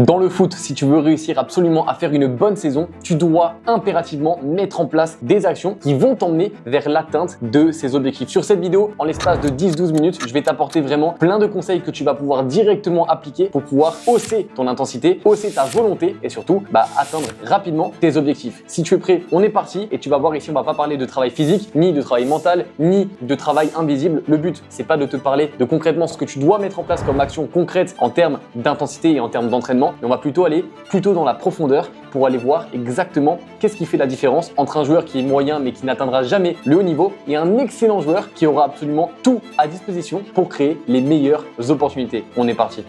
Dans le foot, si tu veux réussir absolument à faire une bonne saison, tu dois impérativement mettre en place des actions qui vont t'emmener vers l'atteinte de ces objectifs. Sur cette vidéo, en l'espace de 10-12 minutes, je vais t'apporter vraiment plein de conseils que tu vas pouvoir directement appliquer pour pouvoir hausser ton intensité, hausser ta volonté et surtout atteindre rapidement tes objectifs. Si tu es prêt, on est parti et tu vas voir ici, on va pas parler de travail physique, ni de travail mental, ni de travail invisible. Le but, c'est pas de te parler de concrètement ce que tu dois mettre en place comme action concrète en termes d'intensité et en termes d'entraînement, mais on va plutôt aller dans la profondeur pour aller voir exactement qu'est-ce qui fait la différence entre un joueur qui est moyen mais qui n'atteindra jamais le haut niveau et un excellent joueur qui aura absolument tout à disposition pour créer les meilleures opportunités. On est parti.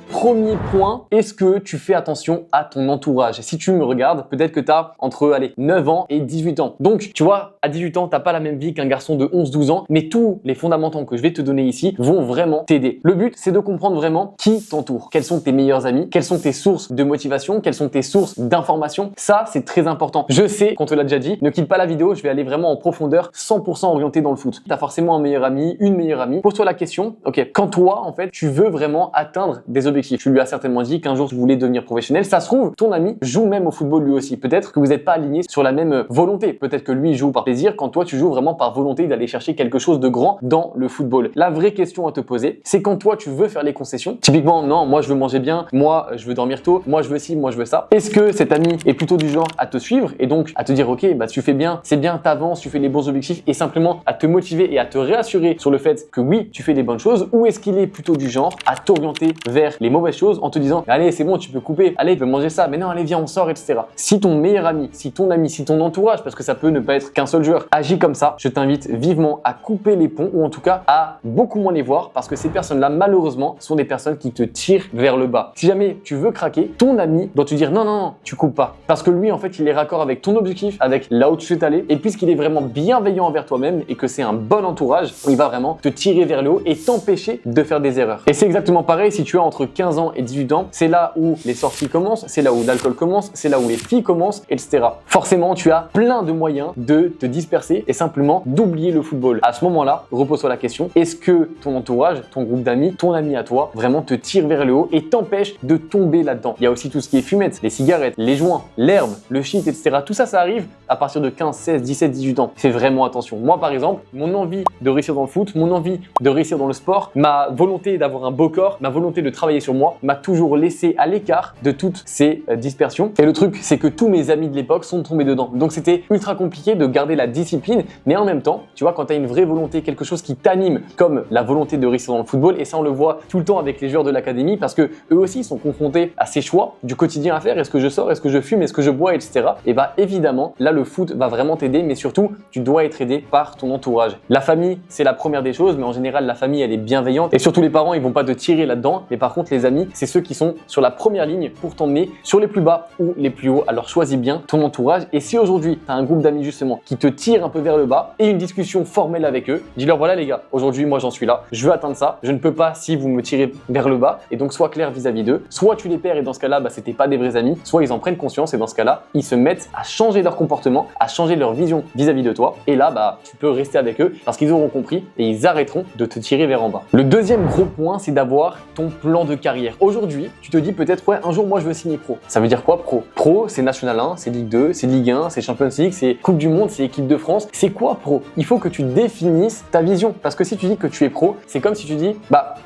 Premier point, est-ce que tu fais attention à ton entourage? Si tu me regardes, peut-être que tu as entre 9 ans et 18 ans. Donc, tu vois, à 18 ans, tu n'as pas la même vie qu'un garçon de 11-12 ans, mais tous les fondamentaux que je vais te donner ici vont vraiment t'aider. Le but, c'est de comprendre vraiment qui t'entoure. Quels sont tes meilleurs amis? Quelles sont tes sources de motivation? Quelles sont tes sources d'information? Ça, c'est très important. Je sais qu'on te l'a déjà dit, ne quitte pas la vidéo, je vais aller vraiment en profondeur, 100% orienté dans le foot. Tu as forcément un meilleur ami, une meilleure amie. Pose-toi la question, ok, quand toi, en fait, tu veux vraiment atteindre des objectifs, tu lui as certainement dit qu'un jour tu voulais devenir professionnel. Ça se trouve, ton ami joue même au football lui aussi. Peut-être que vous n'êtes pas alignés sur la même volonté. Peut-être que lui joue par plaisir quand toi tu joues vraiment par volonté d'aller chercher quelque chose de grand dans le football. La vraie question à te poser, c'est quand toi tu veux faire les concessions. Typiquement, non, moi je veux manger bien, moi je veux dormir tôt, moi je veux ci, moi je veux ça. Est-ce que cet ami est plutôt du genre à te suivre et donc à te dire ok, tu fais bien, c'est bien, t'avances, tu fais les bons objectifs et simplement à te motiver et à te réassurer sur le fait que oui, tu fais des bonnes choses, ou est-ce qu'il est plutôt du genre à t'orienter vers les mauvaises choses en te disant allez c'est bon tu peux couper, allez tu peux manger ça, mais non allez viens on sort etc. Si ton meilleur ami, si ton entourage, parce que ça peut ne pas être qu'un seul joueur, agit comme ça, je t'invite vivement à couper les ponts ou en tout cas à beaucoup moins les voir parce que ces personnes-là malheureusement sont des personnes qui te tirent vers le bas. Si jamais tu veux craquer, ton ami doit te dire non tu coupes pas parce que lui en fait il est raccord avec ton objectif, avec là où tu souhaites aller et puisqu'il est vraiment bienveillant envers toi-même et que c'est un bon entourage, il va vraiment te tirer vers le haut et t'empêcher de faire des erreurs. Et c'est exactement pareil si tu as entre 15 ans et 18 ans, c'est là où les sorties commencent, c'est là où l'alcool commence, c'est là où les filles commencent, etc. Forcément, tu as plein de moyens de te disperser et simplement d'oublier le football. À ce moment-là, repose-toi la question, est-ce que ton entourage, ton groupe d'amis, ton ami à toi, vraiment te tire vers le haut et t'empêche de tomber là-dedans? Il y a aussi tout ce qui est fumette, les cigarettes, les joints, l'herbe, le shit, etc. Tout ça, ça arrive à partir de 15, 16, 17, 18 ans. Fais vraiment attention. Moi, par exemple, mon envie de réussir dans le foot, mon envie de réussir dans le sport, ma volonté d'avoir un beau corps, ma volonté de travailler sur moi, m'a toujours laissé à l'écart de toutes ces dispersions. Et le truc, c'est que tous mes amis de l'époque sont tombés dedans. Donc c'était ultra compliqué de garder la discipline, mais en même temps, tu vois, quand tu as une vraie volonté, quelque chose qui t'anime, comme la volonté de réussir dans le football, et ça on le voit tout le temps avec les joueurs de l'académie, parce que eux aussi sont confrontés à ces choix du quotidien à faire. Est-ce que je sors, est-ce que je fume, est-ce que je bois, etc. Et évidemment, là le foot va vraiment t'aider, mais surtout, tu dois être aidé par ton entourage. La famille, c'est la première des choses, mais en général, la famille, elle est bienveillante, et surtout les parents, ils vont pas te tirer là-dedans, mais par contre, les amis, c'est ceux qui sont sur la première ligne pour t'emmener sur les plus bas ou les plus hauts. Alors choisis bien ton entourage et si aujourd'hui tu as un groupe d'amis justement qui te tire un peu vers le bas et une discussion formelle avec eux, dis-leur voilà les gars, aujourd'hui moi j'en suis là, je veux atteindre ça, je ne peux pas si vous me tirez vers le bas et donc sois clair vis-à-vis d'eux, soit tu les perds et dans ce cas-là c'était pas des vrais amis, soit ils en prennent conscience et dans ce cas-là ils se mettent à changer leur comportement, à changer leur vision vis-à-vis de toi et là tu peux rester avec eux parce qu'ils auront compris et ils arrêteront de te tirer vers en bas. Le deuxième gros point c'est d'avoir ton plan de carrière. Aujourd'hui tu te dis peut-être ouais un jour moi je veux signer pro. Ça veut dire quoi pro? Pro c'est National 1, c'est Ligue 2, c'est Ligue 1, c'est Champions League, c'est Coupe du Monde, c'est Équipe de France. C'est quoi pro? Il faut que tu définisses ta vision parce que si tu dis que tu es pro, c'est comme si tu dis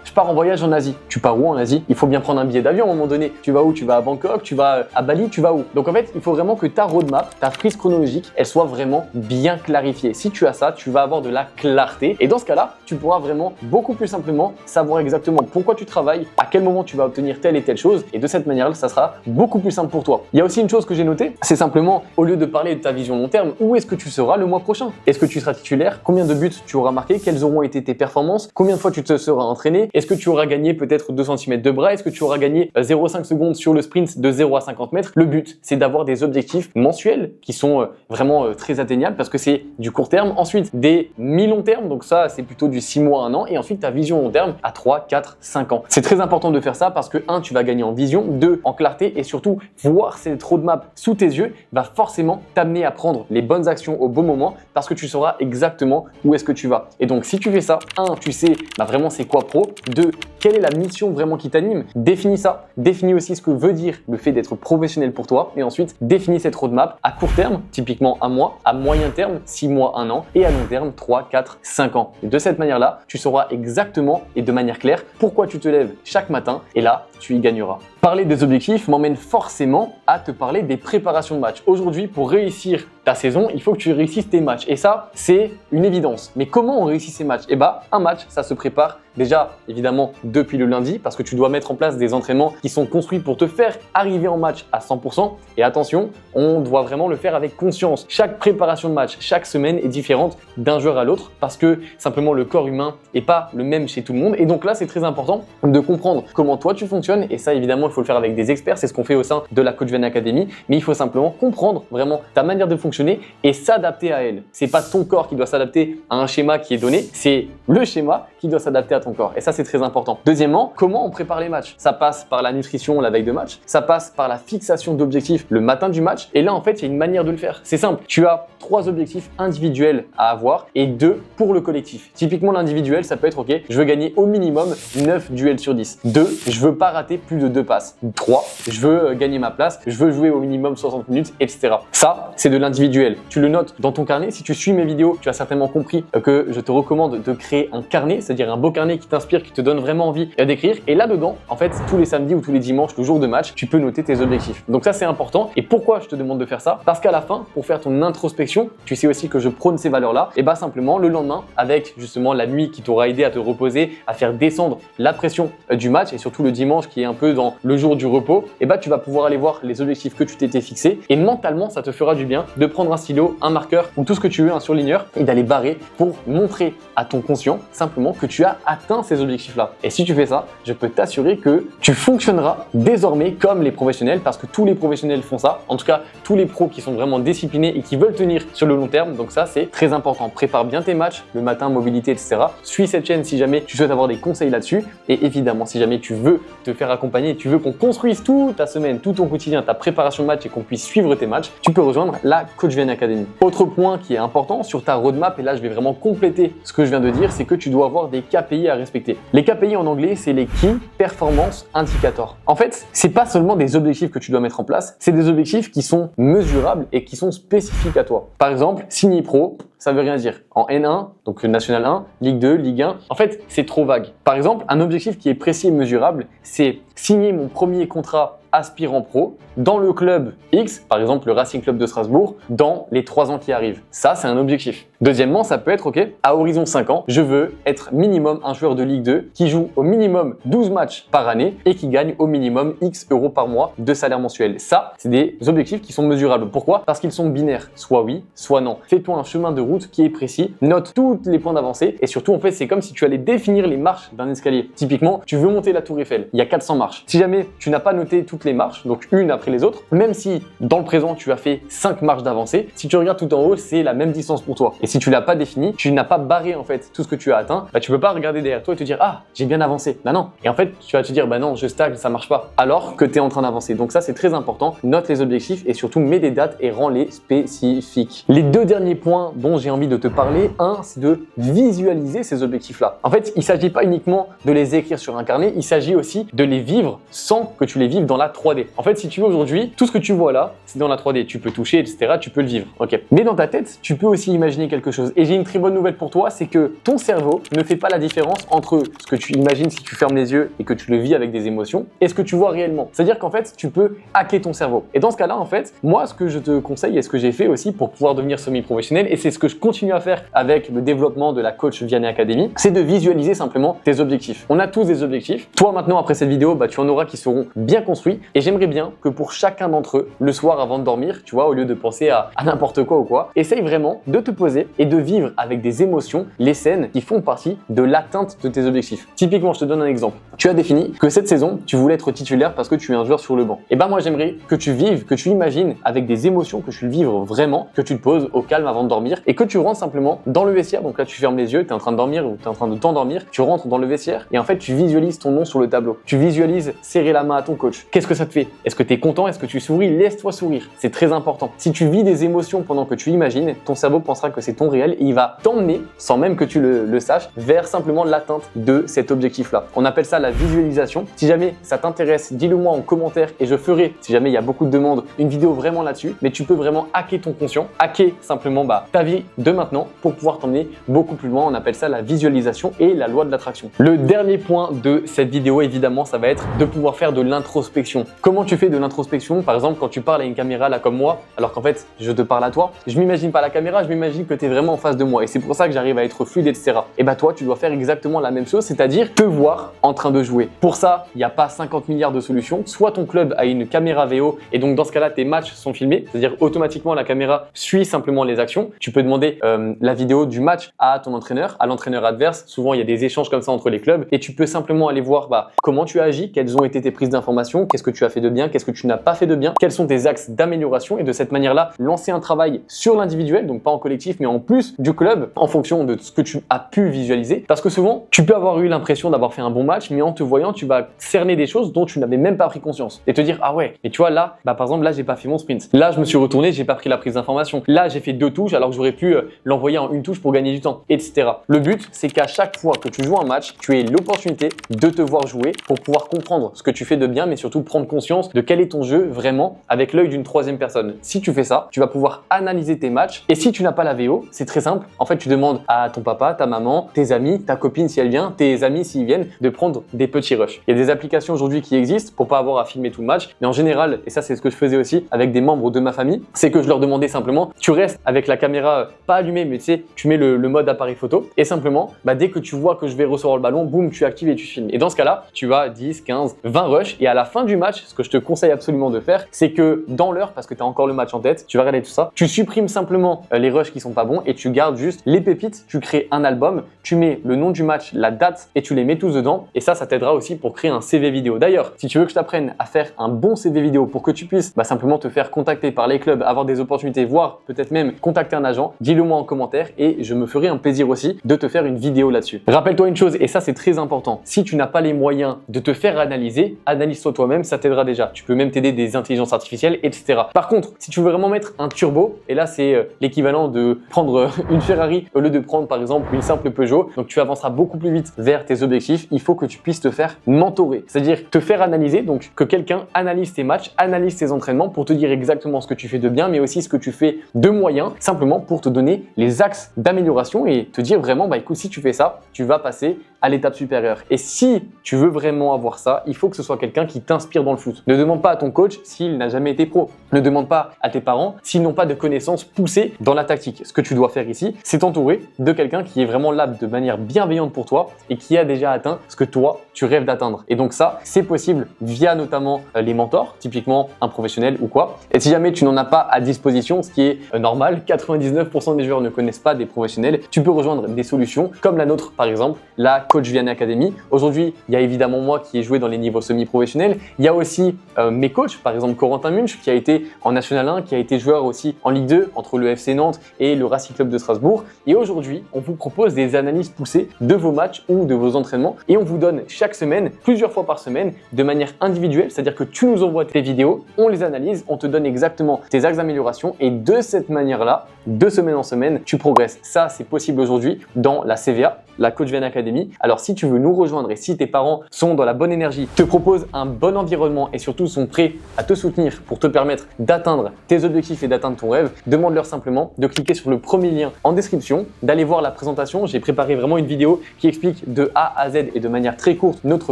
je pars en voyage en Asie. Tu pars où en Asie? Il faut bien prendre un billet d'avion à un moment donné. Tu vas où? Tu vas à Bangkok, tu vas à Bali, tu vas où? Donc en fait, il faut vraiment que ta roadmap, ta frise chronologique, elle soit vraiment bien clarifiée. Si tu as ça, tu vas avoir de la clarté et dans ce cas-là, tu pourras vraiment beaucoup plus simplement savoir exactement pourquoi tu travailles, à quel moment tu vas obtenir telle et telle chose et de cette manière-là, ça sera beaucoup plus simple pour toi. Il y a aussi une chose que j'ai notée, c'est simplement au lieu de parler de ta vision long terme, où est-ce que tu seras le mois prochain? Est-ce que tu seras titulaire? Combien de buts tu auras marqué? Quelles auront été tes performances? Combien de fois tu te seras entraîné? Est-ce que tu auras gagné peut-être 2 cm de bras? Est-ce que tu auras gagné 0,5 secondes sur le sprint de 0 à 50 mètres? Le but, c'est d'avoir des objectifs mensuels qui sont vraiment très atteignables parce que c'est du court terme. Ensuite, des mi-long terme, donc ça, c'est plutôt du 6 mois à 1 an. Et ensuite, ta vision long terme à 3, 4, 5 ans. C'est très important de faire ça parce que 1, tu vas gagner en vision, 2, en clarté et surtout, voir cette roadmap sous tes yeux va forcément t'amener à prendre les bonnes actions au bon moment parce que tu sauras exactement où est-ce que tu vas. Et donc, si tu fais ça, 1, tu sais vraiment c'est quoi pro. 2, quelle est la mission vraiment qui t'anime? Définis ça. Définis aussi ce que veut dire le fait d'être professionnel pour toi. Et ensuite, définis cette roadmap à court terme, typiquement un mois, à moyen terme, 6 mois, 1 an, et à long terme, 3, 4, 5 ans. Et de cette manière-là, tu sauras exactement et de manière claire pourquoi tu te lèves chaque matin et là, tu y gagneras. Parler des objectifs m'emmène forcément à te parler des préparations de match. Aujourd'hui, pour réussir ta saison, il faut que tu réussisses tes matchs. Et ça, c'est une évidence. Mais comment on réussit ces matchs? Eh bien, un match, ça se prépare déjà, évidemment, depuis le lundi, parce que tu dois mettre en place des entraînements qui sont construits pour te faire arriver en match à 100%. Et attention, on doit vraiment le faire avec conscience. Chaque préparation de match, chaque semaine est différente d'un joueur à l'autre, parce que simplement le corps humain n'est pas le même chez tout le monde. Et donc là, c'est très important de comprendre comment toi tu fonctionnes. Et ça, évidemment, il faut le faire avec des experts. C'est ce qu'on fait au sein de la Coach Vianney Academy. Mais il faut simplement comprendre vraiment ta manière de fonctionner et s'adapter à elle. C'est pas ton corps qui doit s'adapter à un schéma qui est donné, c'est le schéma qui doit s'adapter à ton corps. Et ça, c'est très important. Deuxièmement, comment on prépare les matchs? Ça passe par la nutrition la veille de match, ça passe par la fixation d'objectifs le matin du match. Et là, en fait, il y a une manière de le faire. C'est simple. Tu as 3 objectifs individuels à avoir et 2 pour le collectif. Typiquement, l'individuel, ça peut être OK, je veux gagner au minimum 9 duels sur 10. 2, je veux pas rater plus de 2 passes. 3, je veux gagner ma place, je veux jouer au minimum 60 minutes, etc. Ça, c'est de l'individuel. Tu le notes dans ton carnet. Si tu suis mes vidéos, tu as certainement compris que je te recommande de créer un carnet, c'est-à-dire un beau carnet qui t'inspire, qui te donne vraiment envie d'écrire. Et là-dedans, en fait, tous les samedis ou tous les dimanches, le jour de match, tu peux noter tes objectifs. Donc ça, c'est important. Et pourquoi je te demande de faire ça? Parce qu'à la fin, pour faire ton introspection, tu sais aussi que je prône ces valeurs-là. Et bah simplement, le lendemain, avec justement la nuit qui t'aura aidé à te reposer, à faire descendre la pression du match et surtout le dimanche qui est un peu dans le jour du repos, et bah tu vas pouvoir aller voir les objectifs que tu t'étais fixés. Et mentalement, ça te fera du bien de prendre un stylo, un marqueur ou tout ce que tu veux, un surligneur, et d'aller barrer pour montrer à ton conscient simplement que tu as atteint ces objectifs-là. Et si tu fais ça, je peux t'assurer que tu fonctionneras désormais comme les professionnels, parce que tous les professionnels font ça. En tout cas, tous les pros qui sont vraiment disciplinés et qui veulent tenir sur le long terme. Donc ça, c'est très important. Prépare bien tes matchs, le matin, mobilité, etc. Suis cette chaîne si jamais tu souhaites avoir des conseils là-dessus. Et évidemment, si jamais tu veux te faire accompagner, tu veux qu'on construise toute ta semaine, tout ton quotidien, ta préparation de match et qu'on puisse suivre tes matchs, tu peux rejoindre la Coach Vianney Academy. Autre point qui est important sur ta roadmap, et là je vais vraiment compléter ce que je viens de dire, c'est que tu dois avoir des KPI à respecter. Les KPI en anglais, c'est les Key Performance Indicators. En fait, c'est pas seulement des objectifs que tu dois mettre en place, c'est des objectifs qui sont mesurables et qui sont spécifiques à toi. Par exemple, signer pro, ça veut rien dire. En N1, donc National 1, Ligue 2, Ligue 1, en fait, c'est trop vague. Par exemple, un objectif qui est précis et mesurable, c'est signer mon premier contrat aspirant pro dans le club X, par exemple le Racing Club de Strasbourg, dans les 3 ans qui arrivent. Ça, c'est un objectif. Deuxièmement, ça peut être, OK, à horizon 5 ans, je veux être minimum un joueur de Ligue 2 qui joue au minimum 12 matchs par année et qui gagne au minimum X euros par mois de salaire mensuel. Ça, c'est des objectifs qui sont mesurables. Pourquoi? Parce qu'ils sont binaires, soit oui, soit non. Fais-toi un chemin de route qui est précis, note tous les points d'avancée et surtout, en fait, c'est comme si tu allais définir les marches d'un escalier. Typiquement, tu veux monter la Tour Eiffel, il y a 400 marches. Si jamais tu n'as pas noté toutes les marches, donc une après les autres, même si dans le présent tu as fait 5 marches d'avancée, si tu regardes tout en haut, c'est la même distance pour toi. Et si tu l'as pas défini, tu n'as pas barré en fait tout ce que tu as atteint, bah tu peux pas regarder derrière toi et te dire ah j'ai bien avancé. Bah non. Et en fait tu vas te dire bah non je stagne, ça marche pas. Alors que tu es en train d'avancer. Donc ça c'est très important. Note les objectifs et surtout mets des dates et rends-les spécifiques. Les 2 derniers points dont j'ai envie de te parler, un c'est de visualiser ces objectifs là. En fait il s'agit pas uniquement de les écrire sur un carnet, il s'agit aussi de les vivre sans que tu les vives dans la 3D. En fait si tu veux aujourd'hui tout ce que tu vois là c'est dans la 3D. Tu peux toucher etc. Tu peux le vivre. Ok. Mais dans ta tête tu peux aussi imaginer quelque chose. Et j'ai une très bonne nouvelle pour toi, c'est que ton cerveau ne fait pas la différence entre ce que tu imagines si tu fermes les yeux et que tu le vis avec des émotions et ce que tu vois réellement. C'est-à-dire qu'en fait, tu peux hacker ton cerveau. Et dans ce cas-là, en fait, moi, ce que je te conseille et ce que j'ai fait aussi pour pouvoir devenir semi-professionnel, et c'est ce que je continue à faire avec le développement de la Coach Vianney Academy, c'est de visualiser simplement tes objectifs. On a tous des objectifs. Toi, maintenant, après cette vidéo, bah, tu en auras qui seront bien construits. Et j'aimerais bien que pour chacun d'entre eux, le soir avant de dormir, tu vois, au lieu de penser à n'importe quoi ou quoi, essaye vraiment de te poser et de vivre avec des émotions les scènes qui font partie de l'atteinte de tes objectifs. Typiquement, je te donne un exemple. Tu as défini que cette saison, tu voulais être titulaire parce que tu es un joueur sur le banc. Et ben moi, j'aimerais que tu vives, que tu imagines avec des émotions, que tu le vives vraiment, que tu te poses au calme avant de dormir et que tu rentres simplement dans le vestiaire. Donc là, tu fermes les yeux, tu es en train de dormir ou tu es en train de t'endormir, tu rentres dans le vestiaire et en fait, tu visualises ton nom sur le tableau. Tu visualises serrer la main à ton coach. Qu'est-ce que ça te fait? Est-ce que tu es content? Est-ce que tu souris? Laisse-toi sourire. C'est très important. Si tu vis des émotions pendant que tu imagines, ton cerveau pensera que c'est ton réel et il va t'emmener, sans même que tu le saches, vers simplement l'atteinte de cet objectif-là. On appelle ça la visualisation. Si jamais ça t'intéresse, dis-le moi en commentaire et je ferai, si jamais il y a beaucoup de demandes, une vidéo vraiment là-dessus. Mais tu peux vraiment hacker ton conscient, hacker simplement ta vie de maintenant pour pouvoir t'emmener beaucoup plus loin. On appelle ça la visualisation et la loi de l'attraction. Le dernier point de cette vidéo, évidemment, ça va être de pouvoir faire de l'introspection. Comment tu fais de l'introspection? Par exemple, quand tu parles à une caméra là comme moi, alors qu'en fait, je te parle à toi, je m'imagine pas la caméra, je m'imagine que tu es vraiment en face de moi et c'est pour ça que j'arrive à être fluide, etc. Et bah toi, tu dois faire exactement la même chose, c'est-à-dire te voir en train de jouer. Pour ça, il n'y a pas 50 milliards de solutions. Soit ton club a une caméra VO et donc dans ce cas-là, tes matchs sont filmés, c'est-à-dire automatiquement la caméra suit simplement les actions. Tu peux demander la vidéo du match à ton entraîneur, à l'entraîneur adverse. Souvent, il y a des échanges comme ça entre les clubs et tu peux simplement aller voir comment tu as agi, quelles ont été tes prises d'informations, qu'est-ce que tu as fait de bien, qu'est-ce que tu n'as pas fait de bien, quels sont tes axes d'amélioration et de cette manière-là, lancer un travail sur l'individuel, donc pas en collectif, mais en plus du club, en fonction de ce que tu as pu visualiser. Parce que souvent, tu peux avoir eu l'impression d'avoir fait un bon match, mais en te voyant, tu vas cerner des choses dont tu n'avais même pas pris conscience et te dire ah ouais, mais tu vois là, par exemple là, j'ai pas fait mon sprint. Là, je me suis retourné, j'ai pas pris la prise d'information. Là, j'ai fait 2 touches alors que j'aurais pu l'envoyer en 1 touche pour gagner du temps, etc. Le but, c'est qu'à chaque fois que tu joues un match, tu aies l'opportunité de te voir jouer pour pouvoir comprendre ce que tu fais de bien, mais surtout prendre conscience de quel est ton jeu vraiment avec l'œil d'une troisième personne. Si tu fais ça, tu vas pouvoir analyser tes matchs et si tu n'as pas la VO, c'est très simple. En fait, tu demandes à ton papa, ta maman, tes amis, ta copine si elle vient, tes amis s'ils viennent, de prendre des petits rushs. Il y a des applications aujourd'hui qui existent pour pas avoir à filmer tout le match, mais en général, et ça c'est ce que je faisais aussi avec des membres de ma famille, c'est que je leur demandais simplement, tu restes avec la caméra pas allumée, mais tu sais, tu mets le mode appareil photo et simplement, dès que tu vois que je vais recevoir le ballon, boum, tu actives et tu filmes. Et dans ce cas-là, tu as 10, 15, 20 rushs et à la fin du match, ce que je te conseille absolument de faire, c'est que dans l'heure, parce que tu as encore le match en tête, tu vas regarder tout ça, tu supprimes simplement les rushs qui sont pas bons et tu gardes juste les pépites, tu crées un album, tu mets le nom du match, la date et tu les mets tous dedans et ça t'aidera aussi pour créer un CV vidéo. D'ailleurs, si tu veux que je t'apprenne à faire un bon CV vidéo pour que tu puisses simplement te faire contacter par les clubs, avoir des opportunités, voire peut-être même contacter un agent, dis-le moi en commentaire et je me ferai un plaisir aussi de te faire une vidéo là-dessus. Rappelle-toi une chose et ça c'est très important, si tu n'as pas les moyens de te faire analyser, analyse-toi toi-même, ça t'aidera déjà. Tu peux même t'aider des intelligences artificielles, etc. Par contre, si tu veux vraiment mettre un turbo, et là c'est l'équivalent de prendre une Ferrari au lieu de prendre par exemple une simple Peugeot, donc tu avanceras beaucoup plus vite vers tes objectifs, il faut que tu puisses te faire mentorer, c'est-à-dire te faire analyser, donc que quelqu'un analyse tes matchs, analyse tes entraînements pour te dire exactement ce que tu fais de bien, mais aussi ce que tu fais de moyen, simplement pour te donner les axes d'amélioration et te dire vraiment, écoute, si tu fais ça, tu vas passer à l'étape supérieure. Et si tu veux vraiment avoir ça, il faut que ce soit quelqu'un qui t'inspire dans le foot. Ne demande pas à ton coach s'il n'a jamais été pro. Ne demande pas à tes parents s'ils n'ont pas de connaissances poussées dans la tactique. Ce que tu dois faire ici, c'est t'entourer de quelqu'un qui est vraiment là de manière bienveillante pour toi et qui a déjà atteint ce que toi, tu rêves d'atteindre. Et donc ça, c'est possible via notamment les mentors, typiquement un professionnel ou quoi. Et si jamais tu n'en as pas à disposition, ce qui est normal, 99% des joueurs ne connaissent pas des professionnels, tu peux rejoindre des solutions comme la nôtre par exemple, la Coach Vianney Academy. Aujourd'hui, il y a évidemment moi qui ai joué dans les niveaux semi-professionnels. Il y a aussi mes coachs, par exemple Corentin Munch qui a été en National 1, qui a été joueur aussi en Ligue 2 entre le FC Nantes et le Racing Club de Strasbourg. Et aujourd'hui, on vous propose des analyses poussées de vos matchs ou de vos entraînements et on vous donne chaque semaine, plusieurs fois par semaine, de manière individuelle, c'est-à-dire que tu nous envoies tes vidéos, on les analyse, on te donne exactement tes axes d'amélioration et de cette manière-là, de semaine en semaine, tu progresses. Ça, c'est possible aujourd'hui dans la CVA, la Coach Vianney Academy. Alors si tu veux nous rejoindre et si tes parents sont dans la bonne énergie, te proposent un bon environnement et surtout sont prêts à te soutenir pour te permettre d'atteindre tes objectifs et d'atteindre ton rêve, demande-leur simplement de cliquer sur le premier lien en description, d'aller voir la présentation. J'ai préparé vraiment une vidéo qui explique de A à Z et de manière très courte notre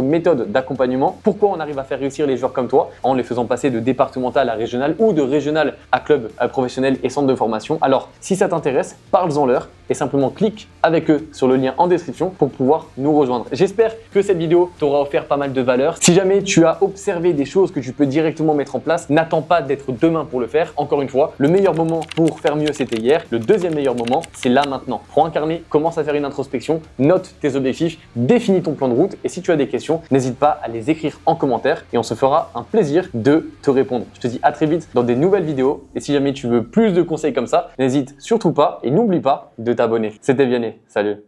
méthode d'accompagnement, pourquoi on arrive à faire réussir les joueurs comme toi en les faisant passer de départemental à régional ou de régional à club professionnel et centre de formation. Alors si ça t'intéresse, parle-en-leur et simplement clique avec eux sur le lien en description pour pouvoir nous rejoindre. J'espère que cette vidéo t'aura offert pas mal de valeur. Si jamais tu as observé des choses que tu peux directement mettre en place, n'attends pas d'être demain pour le faire. Encore une fois, le meilleur moment pour faire mieux, c'était hier. Le deuxième meilleur moment, c'est là maintenant. Prends un carnet, commence à faire une introspection, note tes objectifs, définis ton plan de route et si tu as des questions, n'hésite pas à les écrire en commentaire et on se fera un plaisir de te répondre. Je te dis à très vite dans des nouvelles vidéos et si jamais tu veux plus de conseils comme ça, n'hésite surtout pas et n'oublie pas de t'abonner. C'était Vianney, salut.